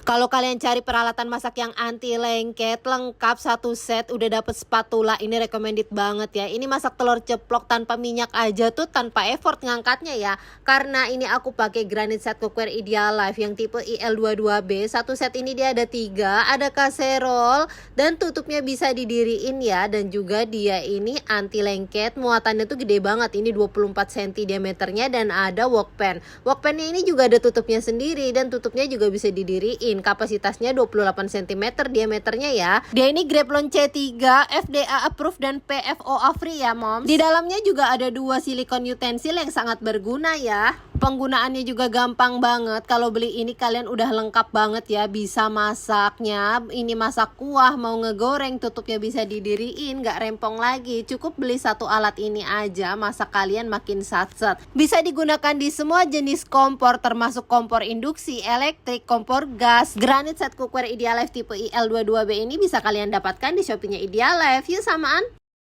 Kalau kalian cari peralatan masak yang anti lengket, lengkap satu set, udah dapet spatula, ini recommended banget ya. Ini masak telur ceplok tanpa minyak aja tuh, tanpa effort ngangkatnya ya. Karena ini aku pakai granite set cookware Idealife yang tipe IL22B. Satu set ini dia ada 3, ada kaserol dan tutupnya bisa didiriin ya. Dan juga dia ini anti lengket, muatannya tuh gede banget. Ini 24 cm diameternya dan ada wok pan. Wok pannya ini juga ada tutupnya sendiri dan tutupnya juga bisa didiriin. Kapasitasnya 28 cm diameternya ya. Dia ini Grepelon C3, FDA approved dan PFOA free ya moms. Di dalamnya juga ada 2 silikon utensil yang sangat berguna ya. Penggunaannya juga gampang banget. Kalau beli ini kalian udah lengkap banget ya. Bisa masaknya, ini masak kuah, mau ngegoreng, tutupnya bisa didiriin, gak rempong lagi. Cukup beli satu alat ini aja, masak kalian makin satset. Bisa digunakan di semua jenis kompor, termasuk kompor induksi, elektrik, kompor gas. Granite set cookware Idealife tipe IL22B ini bisa kalian dapatkan di Shopee-nya Idealife. Yuk samaan!